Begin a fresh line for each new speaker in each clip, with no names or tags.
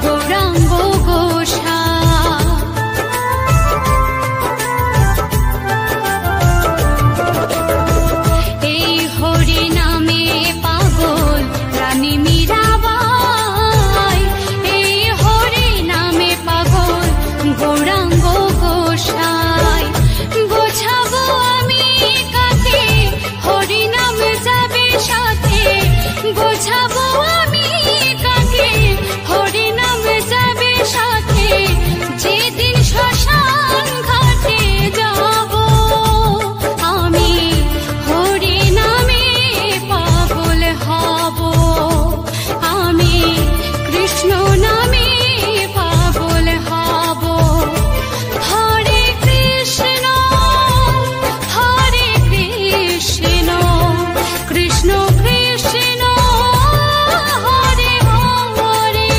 গৌরাঙ্গ গোসাই। এই হরি নামে পাগল রানী মীরাবাই, এই হরি নামে পাগল গৌরাঙ্গ গোসাই। বোঝাবো আমি কাকে হরি নাম যাবে সাথে, বোঝাবো আমি কাকে হরি নাম যাবে সাথে। যেদিন শ্মশান ঘাটে যাব আমি হরি নামে পাগল হব, আমি কৃষ্ণ নামে পাগল হব। হরে কৃষ্ণ কৃষ্ণ কৃষ্ণ হরে হরে,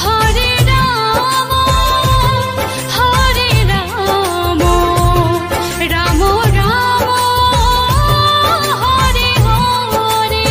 হরে রাম রাম রাম হরে হরে।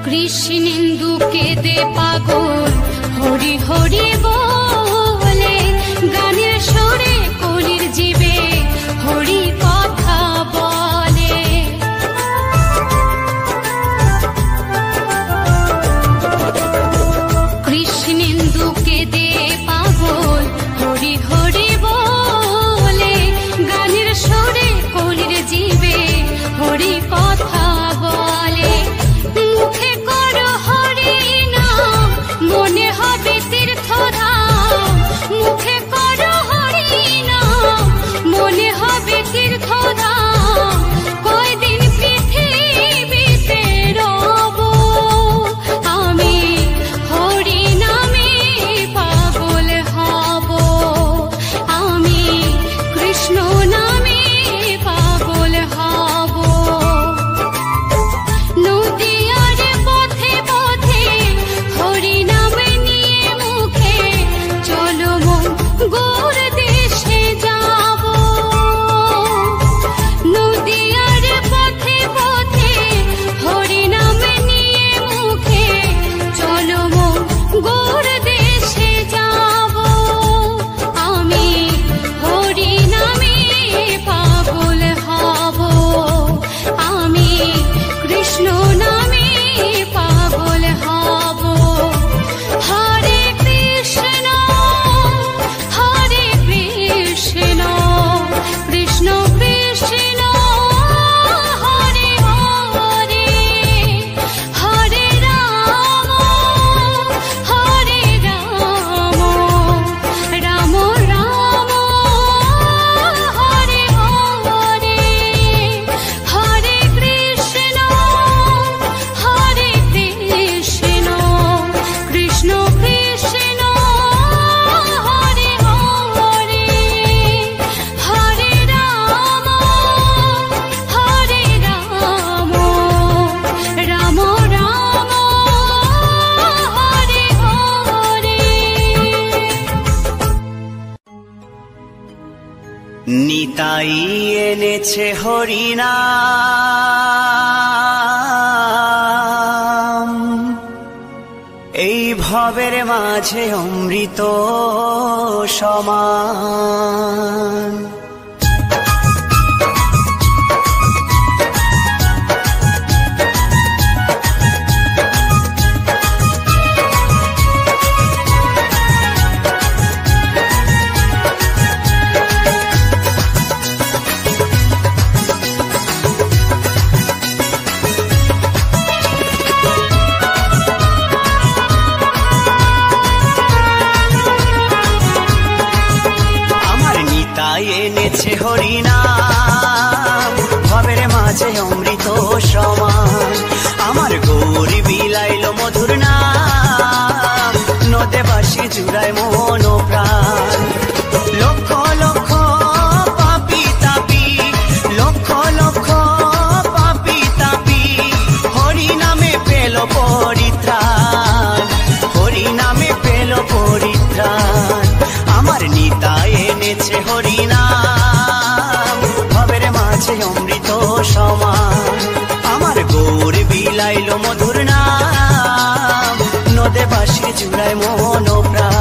কৃষ্ণেন্দু কেঁদে পাগল হরি হরি বলে, গানের সুরে কলির জীবে হরি কথা বলে। কৃষ্ণেন্দু কেঁদে পাগল হরি হরি বলে, গানের সুরে কলির জীবে হরি কথা বলে। মুখে করো হরি নাম মনে হবে তীর্থধাম, মুখে করো হরি নাম মনে হবে তীর্থধাম। কয়দিন পৃথিবীতে রব আমি হরি নামে পাগল হব, আমি কৃষ্ণ নামে পাগল হব। নদিয়ার পথে পথে হরি নাম নিয়ে মুখে চলো মন গৌর দেশে যাব। নদিয়ার পথে পথে হরি নাম নিয়ে মুখে চলো মন গৌর দেশে যাব। আমি হরি নামে পাগল হব, আমি কৃষ্ণ নামে পাগল হব। হরে কৃষ্ণ কৃষ্ণ কৃষ্ণ হরে হরে, হরে রাম রাম রাম হরে হরে, হরে কৃষ্ণ কৃষ্ণ কৃষ্ণ হরে হরে, হরে রাম রাম রাম হরে হরে।
নিতাই এনেছে হরিনাম, এই ভবের মাঝে অমৃত সমান। সমান। আমার গৌরী বিলাইল মধুর নাম, নদে বাসি জুড়ায় মন প্রাণ। লক্ষ লক্ষ পাপি তাপি, লক্ষ লক্ষ পাপি তাপি, হরি নামে পেল পরিত্রাণ, হরি নামে পেল পরিত্রাণ। আমার নিতাই এনেছে হরি নাম, ভবের মাঝে অমৃত সমান। আমার গৌর বিলাইল মধুর নাম, নদে বাসি জুড়ায় মন প্রাণ।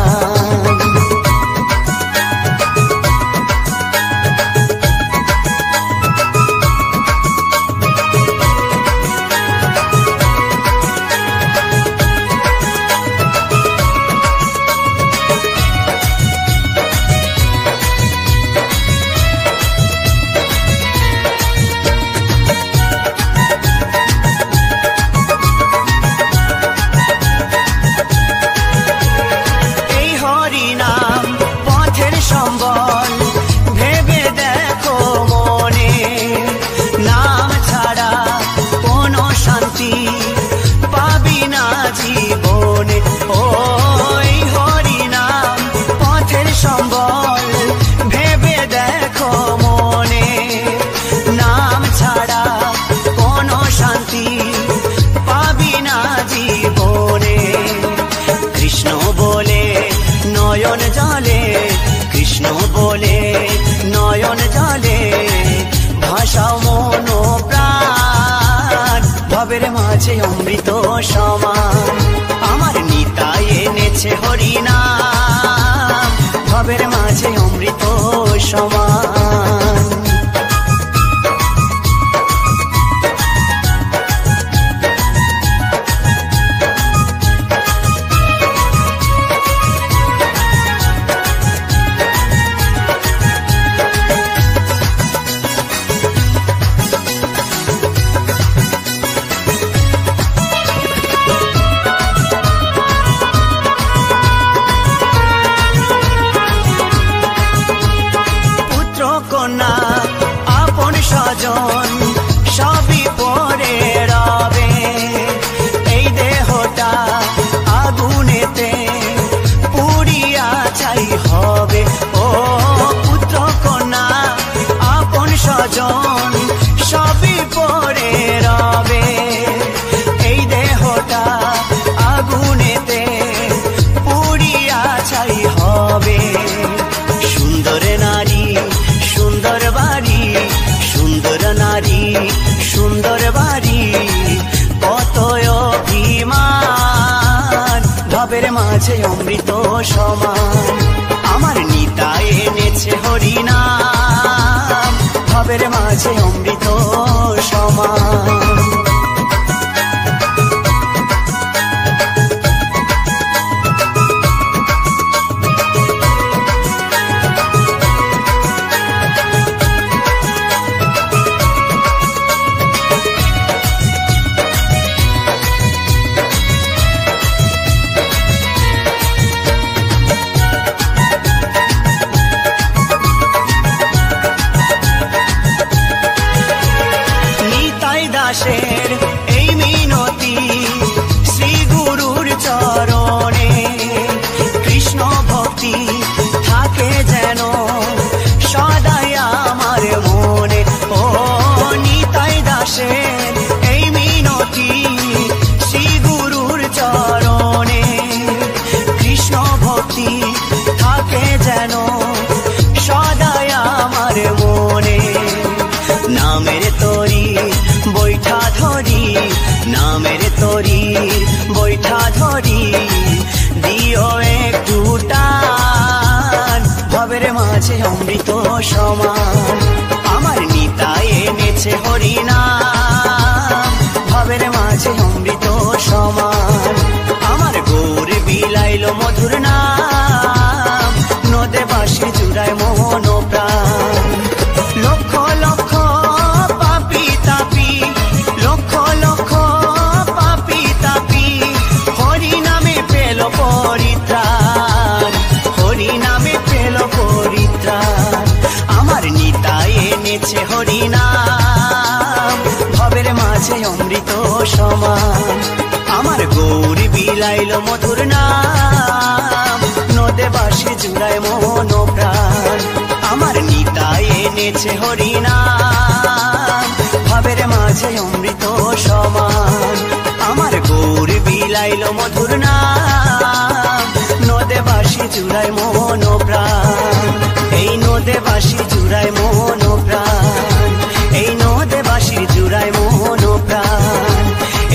নয়ন জলে কৃষ্ণ বলে, নয়ন জলে ভাষাও মন প্রাণ, ভবের মাঝে অমৃত সমান। আমার নিতাই এনেছে হরি নাম, ভবের মাঝে অমৃত সমান। কন্যা আপন স্বজন সবই পরে রবে, এই দেহটা আগুনেতে পুড়িয়া ছাই হবে। ও পুত্র কন্যা আপন স্বজন সবই পরে রবে, এই দেহটা আগুনেতে পুড়িয়া ছাই হবে। সুন্দর নারী সুন্দর বাড়ি, সুন্দর নারী সুন্দর বাড়ি, কত অভিমান, ভবের মাঝে অমৃত সমান। আমার নিতাই এনেছে হরি নাম, ভবের মাঝে অমৃত সমান। দাসের এই মিনতি শ্রী গুরুর চরণে, কৃষ্ণ ভক্তি থাকে যেন সদাই আমার মনে। ও নিতাই দাসের এই মিনতি শ্রী গুরুর চরণে, কৃষ্ণ ভক্তি থাকে যেন সদাই আমার মনে। নামের তরি বৈঠা ধরি, নামের তরি বৈঠা ধরি, দিও একটু টান, ভবের মাঝে অমৃত সমান। আমার নিতাই এনেছে হরি নাম, ভবের মাঝে অমৃত সমান। আমার গৌর বিলাইল মধুর নাম, নদে বাসি জুড়ায় মোহন প্রাণ। লক্ষ লক্ষ পাপি তাপি, লক্ষ লক্ষ পাপি তাপি, হরি নামে পেল পরিত্রাণ, হরি নামে পেল পরিত্রাণ। আমার নিতাই এনেছে হরি নাম, মাঝে অমৃত সমান আমার গৌরী বিলাইল মধুর নাম নদে বাসি জুড়ায় মন প্রাণ আমার নিতাই এনেছে হরিনাম ভাবের মাঝে অমৃত সমান আমার গৌরী বিলাইল মধুর নাম নদে বাসি জুড়ায় মন প্রাণ এই নদে বাসি জুড়ায় মন প্রাণ এই নদে বাসির জুড়ায় মন প্রাণ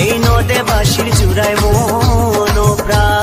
এই নদে বাসির জুড়ায় মন প্রাণ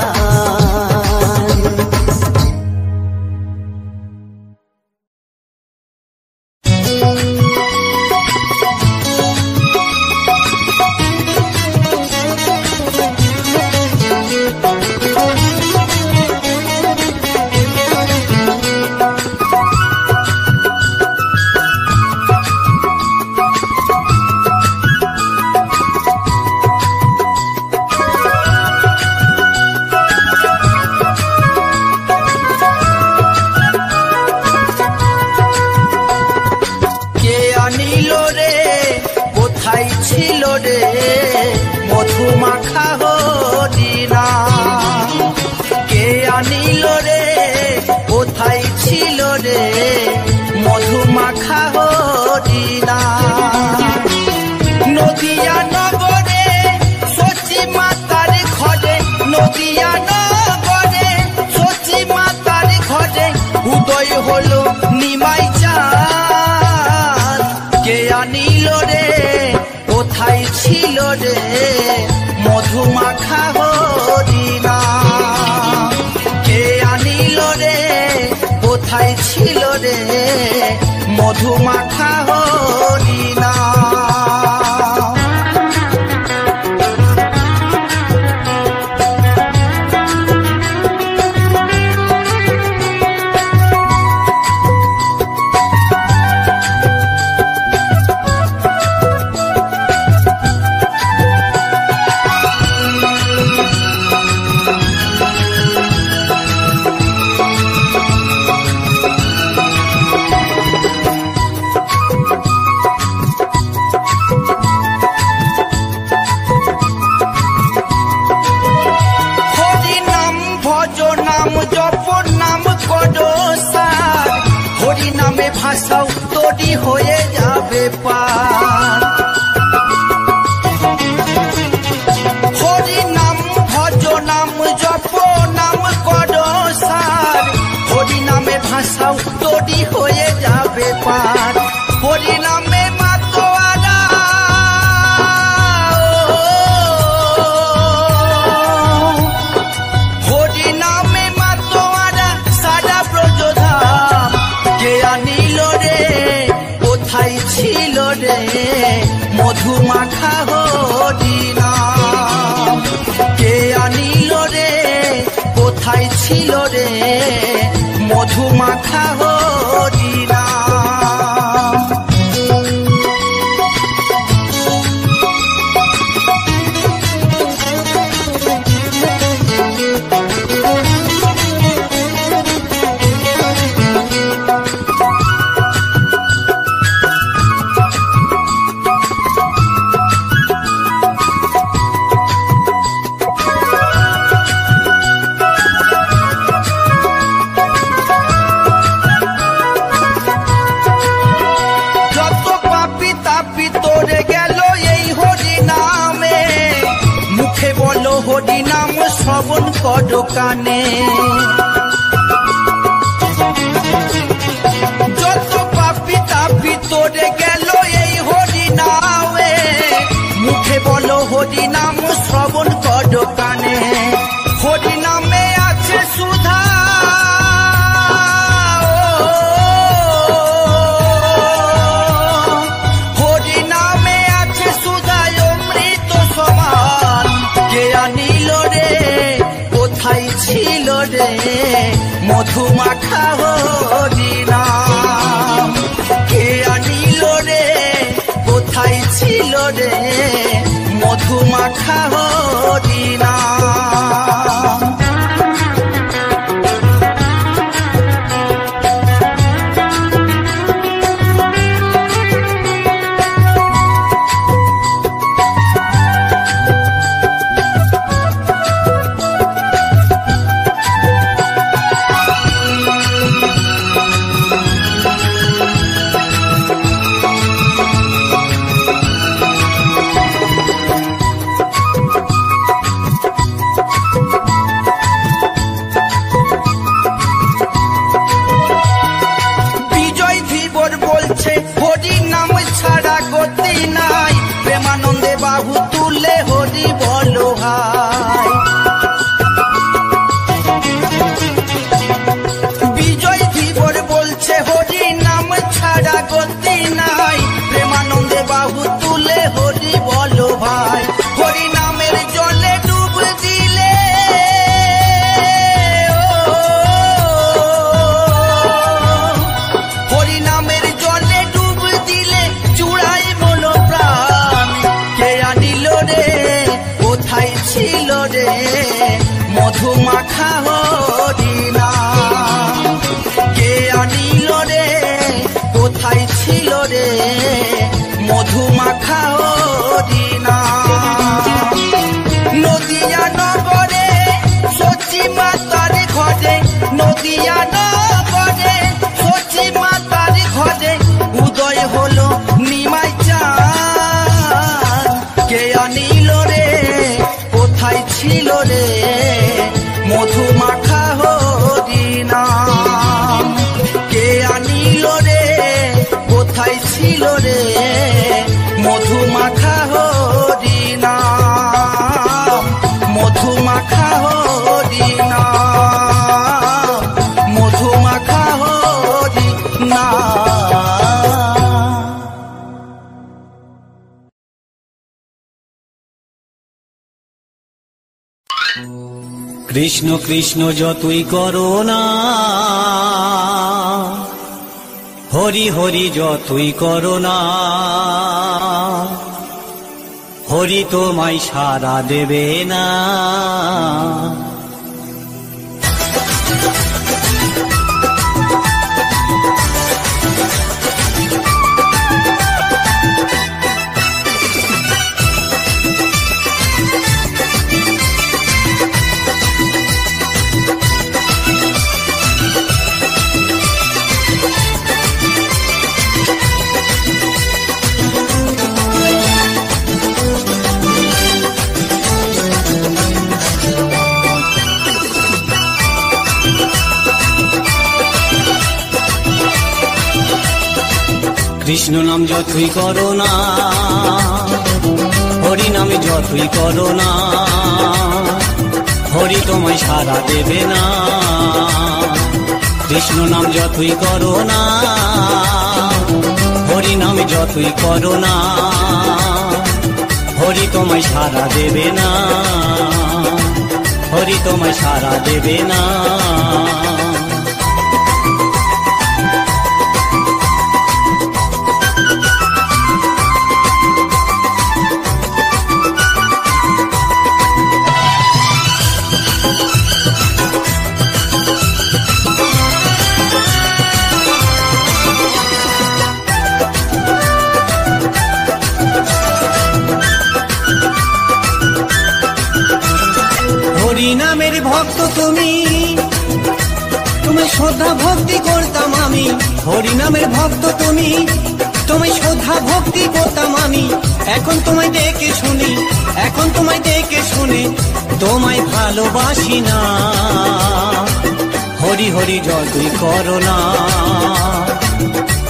মধুমাখা হরিনাম কে আনিল রে কোথায় ছিল রে মধুমাখা হরিনাম রে মধু মাখা হরিনাম কে আনিল রে কোথায় ছিল রে মধু মাখা হরিনাম নদিয়া নগরে সচি মাতার ঘরে নদিয়া নগরে সচি মাতার ঘরে উদয় হলো নিমাই চাঁদ কে আনিল রে কোথায় ছিল রে মধু মাখা হরিনাম কে আনিল রে কোথায় ছিল রে মধু মাখা হরিনাম মধু মাখা হরিনাম মধু মাখা হরিনাম।
কৃষ্ণ কৃষ্ণ যতই করো না হরি হরি যতই করো না হরি তোমায় সাড়া দেবে না। কৃষ্ণ নাম যতই করো না হরি নামে যতই করো না হরি তোমায় সাড়া দেবে না। কৃষ্ণ নাম যতই করো না হরি নামে যতই করো না হরি তোমায় সাড়া দেবে না হরি তোমায় সাড়া দেবে না। হরি নামের ভক্ত তুমি শ্রদ্ধা ভক্তি করতাম আমি। হরি নামের ভক্ত তুমি শ্রদ্ধা ভক্তি করতাম আমি। এখন তোমায় দেখে শুনি এখন তোমায় দেখে শুনে তোমায় ভালোবাসি না। হরি হরি যতই করো না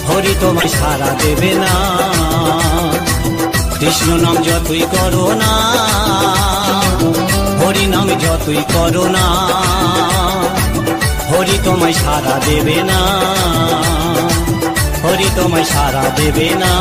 হরি তোমায় সাড়া দেবে না। কৃষ্ণ নাম যতই করো না হরি নাম যতই করো না হরি তোমায় সাড়া দেবে না হরি তোমায় সাড়া দেবে না।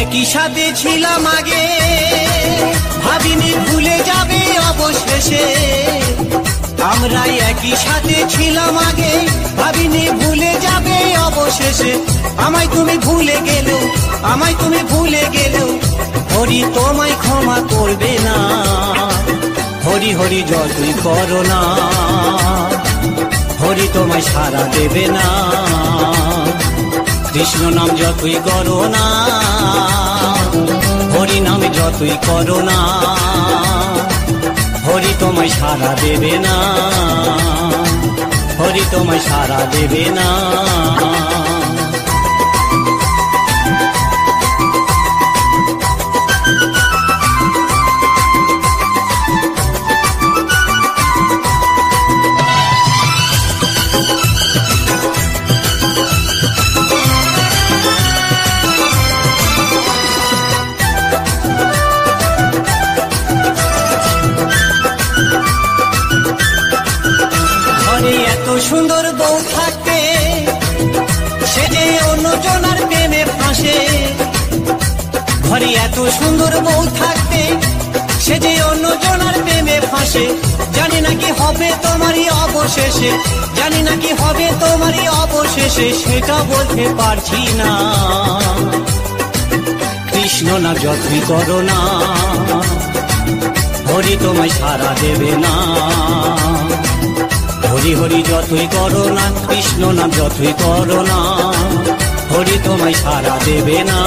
একই সাথে ছিলাম আগে ভাবিনি ভুলে যাবে অবশেষে। আমরা একই সাথে ছিলাম আগে ভাবিনি ভুলে যাবে অবশেষে। আমায় তুমি ভুলে গেলেও আমায় তুমি ভুলে গেলেও হরি তোমায় ক্ষমা করবে না। হরি হরি যতই করো না হরি তোমায় সাড়া দেবে না। কৃষ্ণ নাম যতই করো না হরি নামে যতই করো না হরি তোমায় সাড়া দেবে না হরি তোমায় সাড়া দেবে না। ঘরে এত সুন্দর বউ থাকতে সে যে অন্যজনের প্রেমে ফাঁসে। জানি না কি হবে তোমারই অবশেষে, জানি না কি হবে তোমারই অবশেষে, সেটা বলতে পারছি না। কৃষ্ণ না যতই করো না, হরি তোমায় সারা দেবে না। হরি হরি যতই করো না, কৃষ্ণ নাম যতই করো না, হরি তোমায় সারা দেবে না,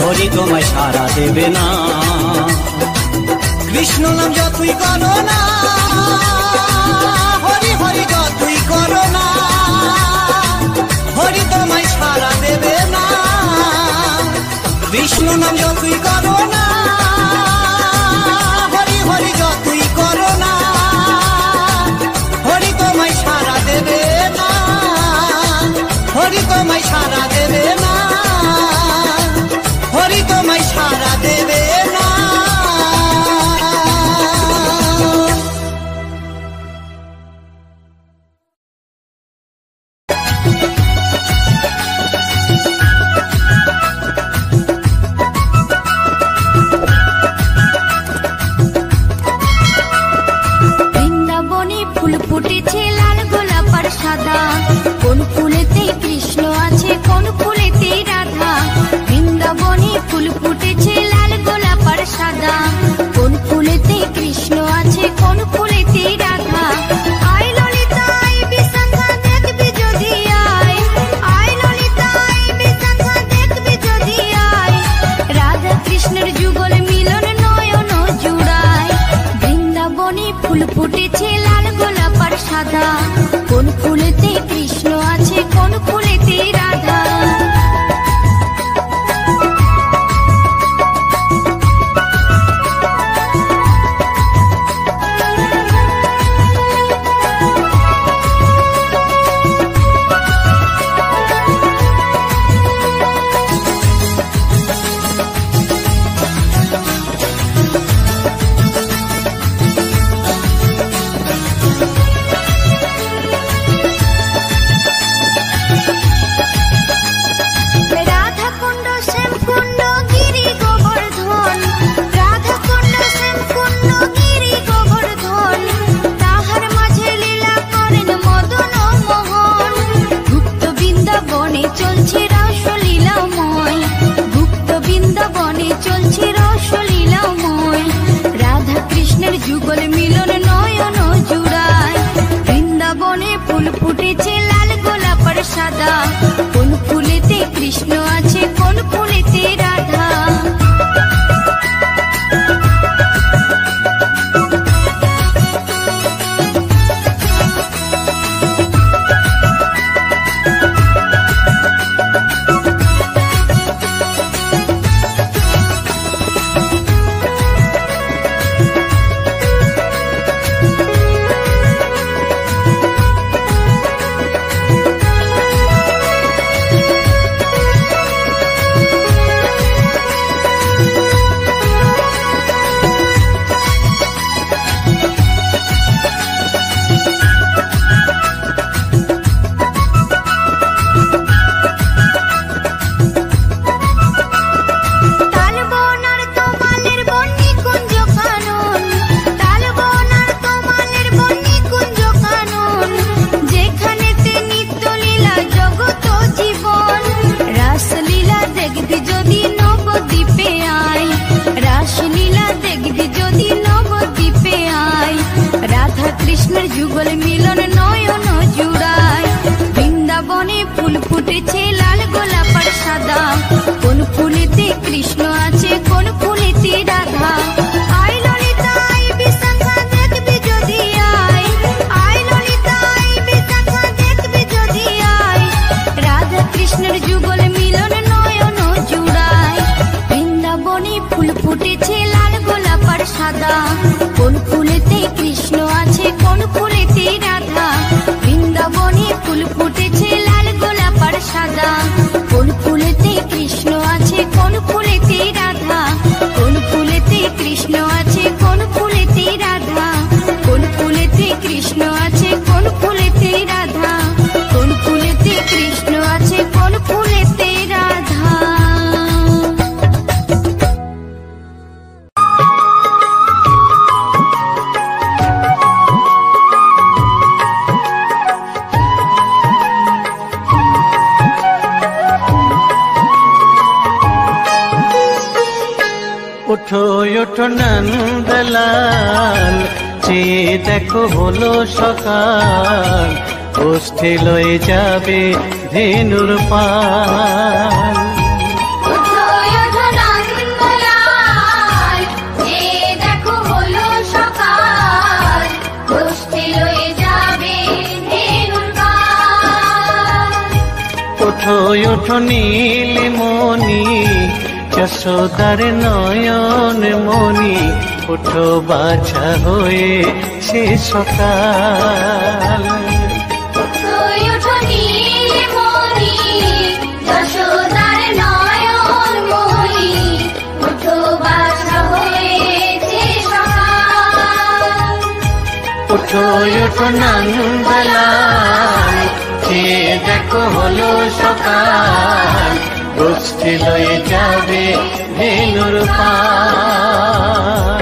হরি তোমায় সারা দেবে না। কৃষ্ণ নাম যতই করো না, হরি হরি যতই করো না, হরি তোমায় সারা দেবে না। কৃষ্ণ নাম যতই করো না, হরি হরি যতই করো না, হরি তোমায় সারা দেবে না, হরি তোমায় সারা দেবে না, হরি তোমায় সারা দেবে না।
বৃন্দাবনে ফুল ফুটেছে লাল গোলাপ আর সাদা, কোন ফুলেতে কৃষ্ণ আছে কোন ফুলেতে রাধা। বৃন্দাবনে ফুল ফুটেছে লাল গোলাপ আর সাদা, কোন ফুলেতে কৃষ্ণ আছে কোন ফুলেতে রাধা। আয় ললিতা আয় বিশাখা দেখবি যদি আয়, আয় ললিতা আয় বিশাখা দেখবি যদি আয়, রাধা কৃষ্ণের যুগল মিলন নয়ন জুড়ায়। বৃন্দাবনে ফুল ফুটেছে লাল গোলাপ আর সাদা, কোন ফুলেতে কৃষ্ণ আছে কোন ফুলেতে রাধা। রাধা কুণ্ড শ্যাম কুণ্ড গিরি গোবর্ধন, রাধা কুণ্ড শ্যাম কুণ্ড গিরি গোবর্ধন, তাহার মাঝে লীলা করেন মদন মোহন। গুপ্ত বৃন্দাবনে চলছে রসলীলাময়, গুপ্ত বৃন্দাবনে চলছে রসলীলাময়, রাধা কৃষ্ণের যুগল মিলন নয়ন জুড়ায়। বৃন্দাবনে ফুল ফুটেছে লাল গোলাপ আর সাদা, কোন ফুলেতে কৃষ্ণ আছে কোন ফুলেতে রাধা। তালবনার তোমালের বন্নি কুঞ্জ কানন, তালবনার তোমালের বন্নি কুঞ্জ কানন, যেখানেতে নিত্য লীলা জগত জীবন। রাসলীলা দেখবি যদি নবদ্বীপে আয়, রাসলীলা দেখবি যদি নবদ্বীপে আয়, রাধা কৃষ্ণের যুগল মিলন নয়ন জুড়ায়। বৃন্দাবনে ফুল ফুটেছে লাল গোলাপ আর সাদা, কোন ফুলেতে কৃষ্ণ আছে কোন ফুলেতে রাধা। আয় ললিতা আয় বিশাখা দেখবি যদি আয়, আয় ললিতা আয় বিশাখা দেখবি যদি আয়, রাধা কৃষ্ণের যুগল মিলন নয়ন জুড়ায়। বৃন্দাবনে ফুল ফুটেছে লাল গোলাপ আর সাদা, কোন ফুলেতে কৃষ্ণ আছে কোন ফুলেতে রাধা। বৃন্দাবনে ফুল ফুটেছে লাল গোলাপ আর সাদা, কোন ফুলেতে কৃষ্ণ আছে কোন ফুলেতে রাধা, কোন ফুলেতে কৃষ্ণ আছে কোন ফুলেতে রাধা, কোন ফুলেতে কৃষ্ণ আছে কোন ফুলেতে রাধা, কোন ফুলেতে কৃষ্ণ আছে কোন ফুলেতে রাধা।
ওঠো ওঠো নন্দলাল, চেয়ে দেখো হলো সকাল, গোষ্ঠী লয়ে যাবে ধেনুর পাল।
ওঠো ওঠো নন্দলাল, চেয়ে দেখো হলো সকাল, গোষ্ঠী লয়ে যাবে ধেনুর পাল।
ওঠো ওঠো নীলমণি, যশোদার নয়ন মণি, ওঠো বাছা হয়ে সে সকাল।
ওঠো ওঠো নীলমণি, যশোদার নয়ন মণি, ওঠো বাছা হয়েছে সকাল।
ওঠো ওঠো নন্দলাল, চেয়ে দেখো হলো সকাল, গোষ্ঠী লয়ে যাবে ধেনুর পাল।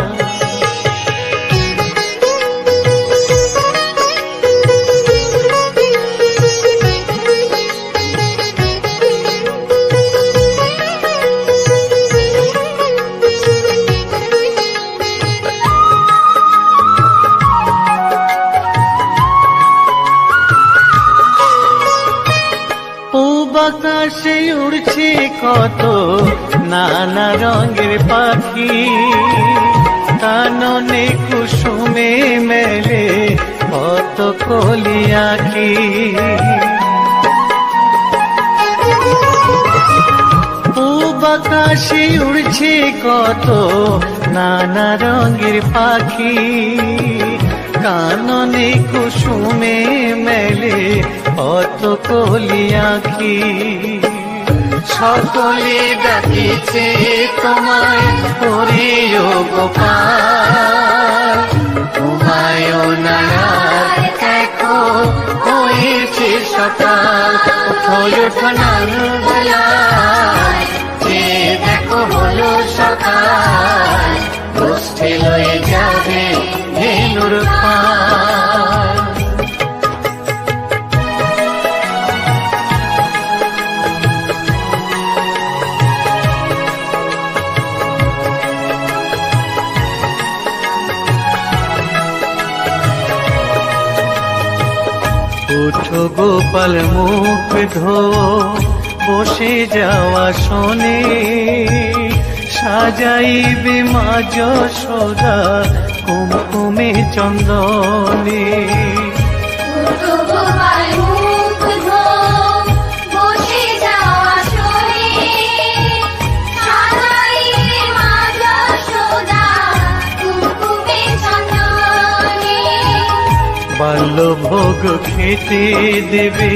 আকাশে উড়ছে কত নানা রঙের পাখি, কাননে কুসুমে মেলে কত কলি আঁখি। পূব আকাশে উড়ছে কত নানা রঙের পাখি, কাননে কুসুমে মেলে কত কলি আঁখি। সকলে ডাকিছে তোমায় ওরে ও গোপাল, তোমায় নায়ার দেখো হয়েছে সকাল। ওঠো ওঠো নন্দলাল, চেয়ে দেখো হলো সকাল, গোষ্ঠী লয়ে যাবে ধেনুর পাল। ওঠো গোপাল মুখ ধো বসে যাওয়া শোনে, সাজাইবে মা যশোদা কুমকুমে চন্দনে।
ওঠো গোপাল মুখ ধো বসে যাওয়া শোনে, সাজাইবে মা যশোদা কুমকুমে চন্দনে।
বাল্যভোগ খেতে দেবে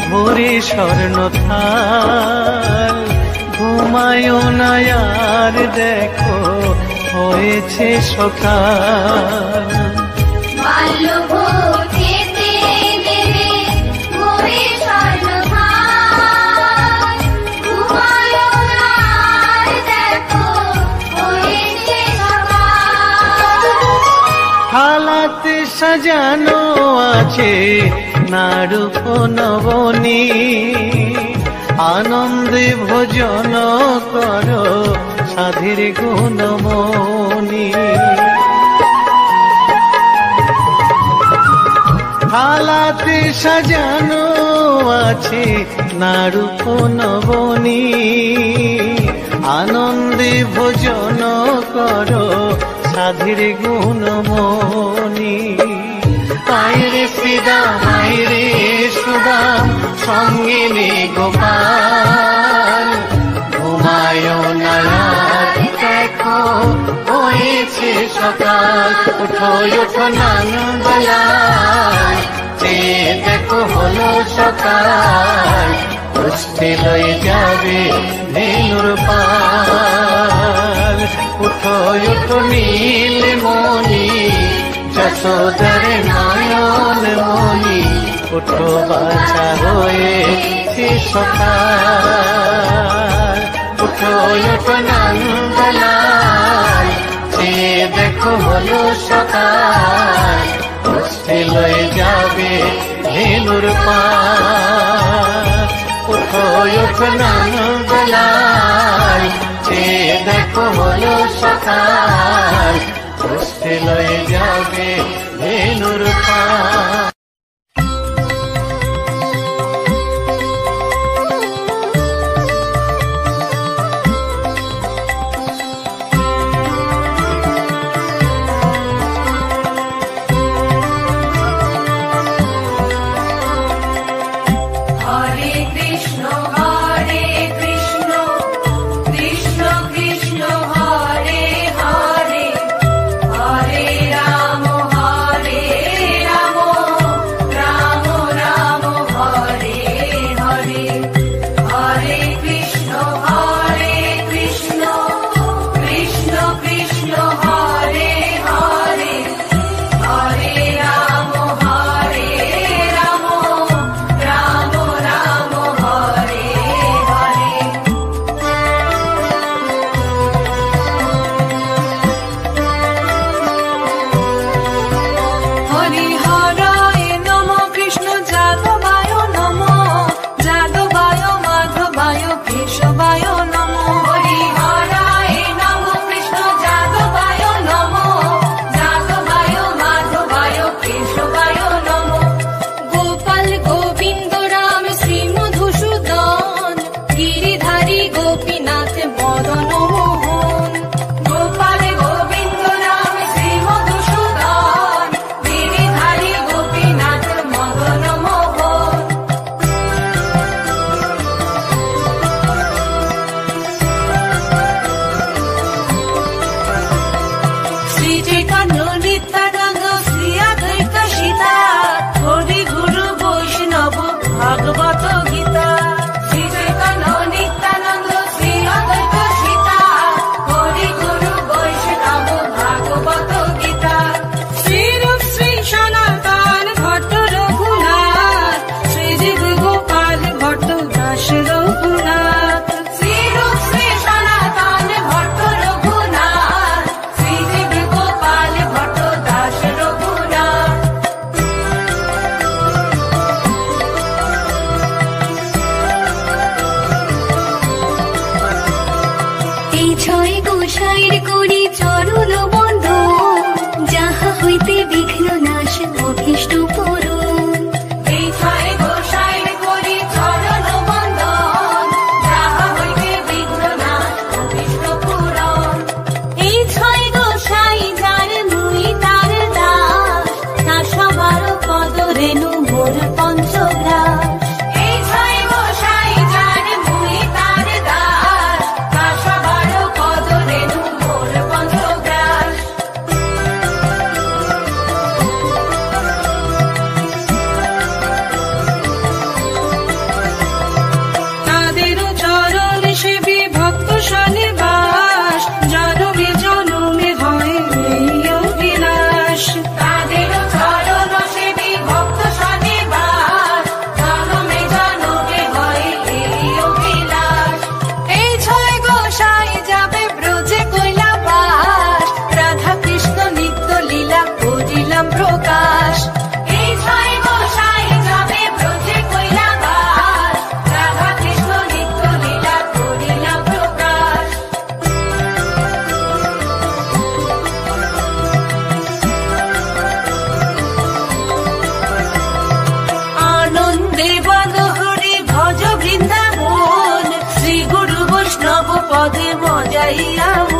ভোরে স্বর্ণ থাল, ঘুমায় না আর দেখো হয়েছে সকাল।
বাল্যভোগ খেতে দেবে ভোরে স্বর্ণ থাল, ঘুমায় না আর দেখো হয়েছে সকাল।
হালাতে সাজানো আছে নারূপ নবনী, আনন্দে ভোজন করো সাধের গুণমণি। থালাতে সাজানো আছে নারূপ নবনী, আনন্দে ভোজন করো সাধের গুণমণি। আইরে শ্রীদাম আইরে সুদাম সঙ্গে নে গোপাল, ঘুমায় না দেখো হয়েছে সকাল। ওঠো ওঠো নন্দলাল, চেয়ে দেখো হলো সকাল, গোষ্ঠী লয়ে যাবে ধেনুর পাল। ওঠো ওঠো নীলমণি, যশোদার নয়ন মণি, ওঠো বাছা হয়েছে সকাল। ওঠো ওঠো নন্দলাল, চেয়ে দেখো হলো সকাল, গোষ্ঠী লয়ে যাবে ধেনুর পাল। ওঠো ওঠো নন্দলাল, চেয়ে দেখো দেখো হলো সকাল, ষষ্ঠী লয়ে যাবে ধেনুর পাল।
পদে মজাইয়া